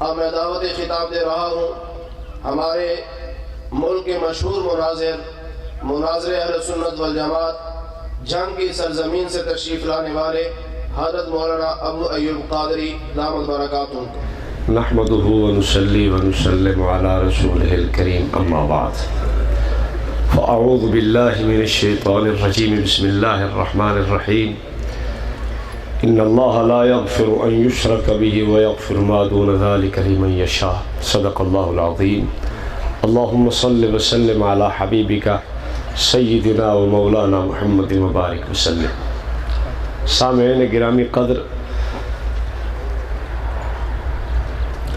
اب میں دعوت خطاب دے رہا ہوں ہمارے ملک کے مشہور مناظر اہل سنت والجماعت جنگ کی سرزمین سے تشریف لانے والے حضرت مولانا ابو ایوب قادری دامت برکاتہم کو نحمده ونصلي ونسلم على رسوله الكريم أما بعد فأعوذ بالله من الشيطان الرجيم بسم الله الرحمن الرحيم إن الله لا يغفر أن يشرك به ويغفر ما دون ذلك لمن يشاء صدق الله العظيم اللهم صل وسلم على حبيبك سيدنا ومولانا محمد مبارك وسلم سامعین گرامی قدر،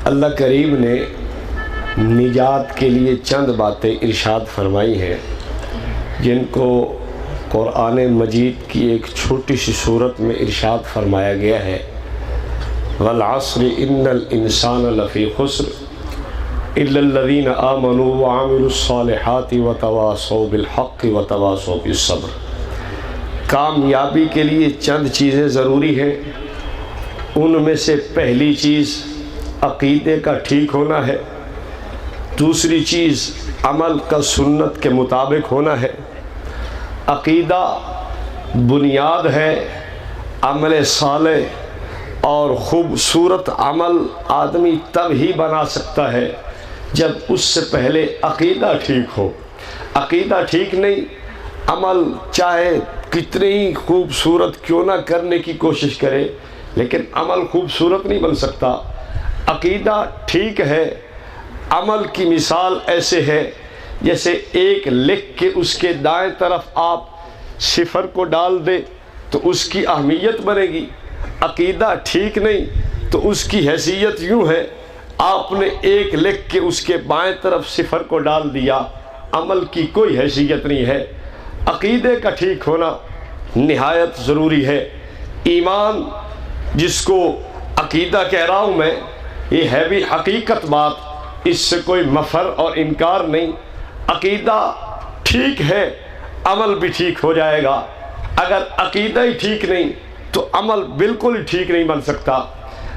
اللہ کریم نے نجات کے لیے چند باتیں ارشاد فرمائی ہیں جن کو قرآن مجید کی ایک چھوٹی سی صورت میں ارشاد فرمایا گیا ہے والعصر ان الانسان لفی خسر الا الذین آمنوا وعملوا الصالحات وتواصوا بالحق وتواصوا بالصبر۔ کامیابی کے لیے چند چیزیں ضروری ہیں، ان میں سے پہلی چیز عقیدے کا ٹھیک ہونا ہے، دوسری چیز عمل کا سنت کے مطابق ہونا ہے۔ عقیدہ بنیاد ہے، عمل صالح اور خوبصورت عمل آدمی تب ہی بنا سکتا ہے جب اس سے پہلے عقیدہ ٹھیک ہو۔ عقیدہ ٹھیک نہیں، عمل چاہے کتنی ہی خوبصورت کیوں نہ کرنے کی کوشش کرے لیکن عمل خوبصورت نہیں بن سکتا۔ عقیدہ ٹھیک ہے، عمل کی مثال ایسے ہے جیسے ایک لکھ کے اس کے دائیں طرف آپ صفر کو ڈال دیں تو اس کی اہمیت بنے گی۔ عقیدہ ٹھیک نہیں تو اس کی حیثیت یوں ہے، آپ نے ایک لکھ کے اس کے بائیں طرف صفر کو ڈال دیا، عمل کی کوئی حیثیت نہیں ہے۔ عقیدے کا ٹھیک ہونا نہایت ضروری ہے۔ ایمان جس کو عقیدہ کہہ رہا ہوں میں، یہ ہے بھی حقیقت بات، اس سے کوئی مفر اور انکار نہیں۔ عقیدہ ٹھیک ہے، عمل بھی ٹھیک ہو جائے گا۔ اگر عقیدہ ہی ٹھیک نہیں تو عمل بالکل ہی ٹھیک نہیں بن سکتا۔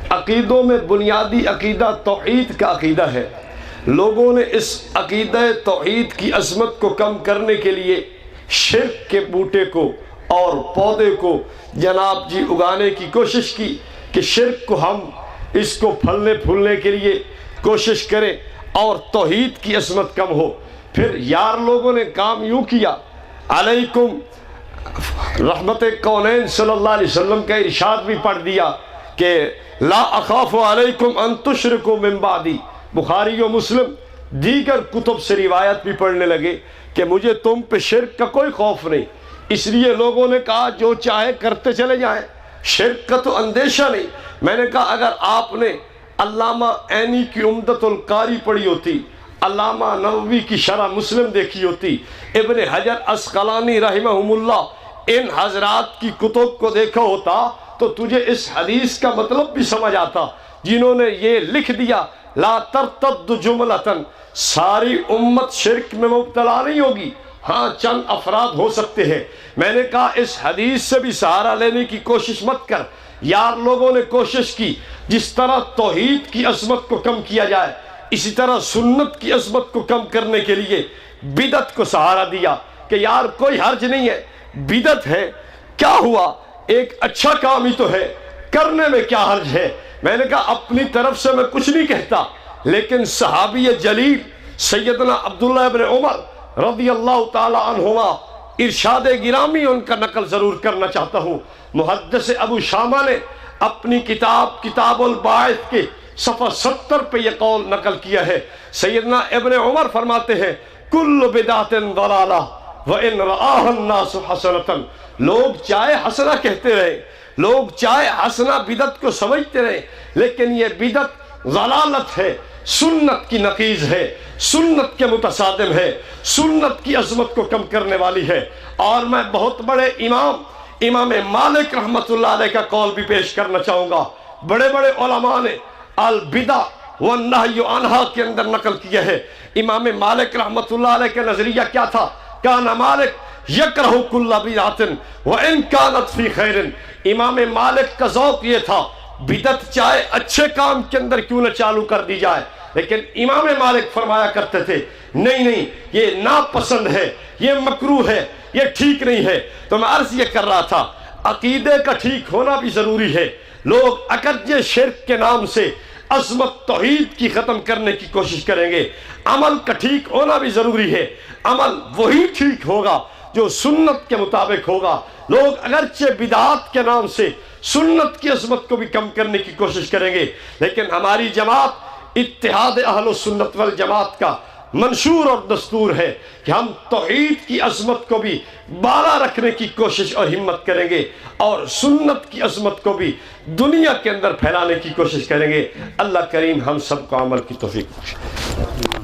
عقیدوں میں بنیادی عقیدہ توحید کا عقیدہ ہے۔ لوگوں نے اس عقیدہ توحید کی عظمت کو کم کرنے کے لیے شرک کے بوٹے کو اور پودے کو جناب جی اگانے کی کوشش کی کہ شرک کو ہم اس کو پھلنے پھولنے کے لیے کوشش کریں اور توحید کی عظمت کم ہو۔ پھر یار لوگوں نے کام یوں کیا، علیکم رحمت کونین صلی اللہ علیہ وسلم کا ارشاد بھی پڑھ دیا کہ لا اخاف علیکم ان تشرکوا من بعدی۔ بخاری و مسلم دیگر کتب سے روایت بھی پڑھنے لگے کہ مجھے تم پہ شرک کا کوئی خوف نہیں، اس لیے لوگوں نے کہا جو چاہے کرتے چلے جائیں، شرک کا تو اندیشہ نہیں۔ میں نے کہا اگر آپ نے علامہ عینی کی عمدۃ القاری پڑھی ہوتی، علامہ نووی کی شرح مسلم دیکھی ہوتی، ابن حجر عسقلانی رحمہم اللہ ان حضرات کی کتب کو دیکھا ہوتا تو تجھے اس حدیث کا مطلب بھی سمجھ آتا۔ جنہوں نے یہ لکھ دیا لا ترتد جملتاً، ساری امت شرک میں مبتلا نہیں ہوگی، ہاں چند افراد ہو سکتے ہیں۔ میں نے کہا اس حدیث سے بھی سہارا لینے کی کوشش مت کر۔ یار لوگوں نے کوشش کی جس طرح توحید کی عظمت کو کم کیا جائے اسی طرح سنت کی عظمت کو کم کرنے کے لیے بدعت کو سہارا دیا کہ یار کوئی حرج نہیں ہے، بدعت ہے کیا ہوا، ایک اچھا کام ہی تو ہے، کرنے میں کیا حرج ہے۔ میں نے کہا اپنی طرف سے میں کچھ نہیں کہتا، لیکن صحابی جلیل سیدنا عبداللہ ابن عمر رضی اللہ تعالی عنہما ارشاد گرامی ان کا نقل ضرور کرنا چاہتا ہوں۔ محدث ابو شامہ نے اپنی کتاب الباعث کے صفحہ 70 پہ یہ قول نقل کیا ہے۔ سیدنا ابن عمر فرماتے ہیں کل بدعت ضلالہ وان رآہ الناس حسنۃ، لوگ چاہے حسنہ کہتے رہے، لوگ چاہے حسنہ بدعت کو سمجھتے رہے، لیکن یہ بدعت ضلالت ہے، سنت کی نقیض ہے، سنت کے متصادم ہے، سنت کی عظمت کو کم کرنے والی ہے۔ اور میں بہت بڑے امام مالک رحمۃ اللہ علیہ کا قول بھی پیش کرنا چاہوں گا۔ بڑے بڑے علماء نے البدع والنہی عنہا کے اندر نقل کیا ہے۔ امام مالک رحمۃ اللہ علیہ کا نظریہ کیا تھا؟ کان مالک یکرہ کل بدعۃ وان کانت فی خیر۔ امام مالک کا ذوق یہ تھا بدعت چاہے اچھے کام کے اندر کیوں نہ چالو کر دی جائے، لیکن امام مالک فرمایا کرتے تھے نہیں یہ ناپسند ہے، یہ مکروہ ہے، یہ ٹھیک نہیں ہے۔ تو میں عرض یہ کر رہا تھا عقیدے کا ٹھیک ہونا بھی ضروری ہے۔ لوگ اگرچہ شرک کے نام سے عظمت توحید کی ختم کرنے کی کوشش کریں گے، عمل کا ٹھیک ہونا بھی ضروری ہے۔ عمل وہی ٹھیک ہوگا جو سنت کے مطابق ہوگا۔ لوگ اگرچہ بدعات کے نام سے سنت کی عظمت کو بھی کم کرنے کی کوشش کریں گے، لیکن ہماری جماعت اتحاد اہل السنت والجماعت کا منشور اور دستور ہے کہ ہم توحید کی عظمت کو بھی بالا رکھنے کی کوشش اور ہمت کریں گے، اور سنت کی عظمت کو بھی دنیا کے اندر پھیلانے کی کوشش کریں گے۔ اللہ کریم ہم سب کو عمل کی توفیق بخشے۔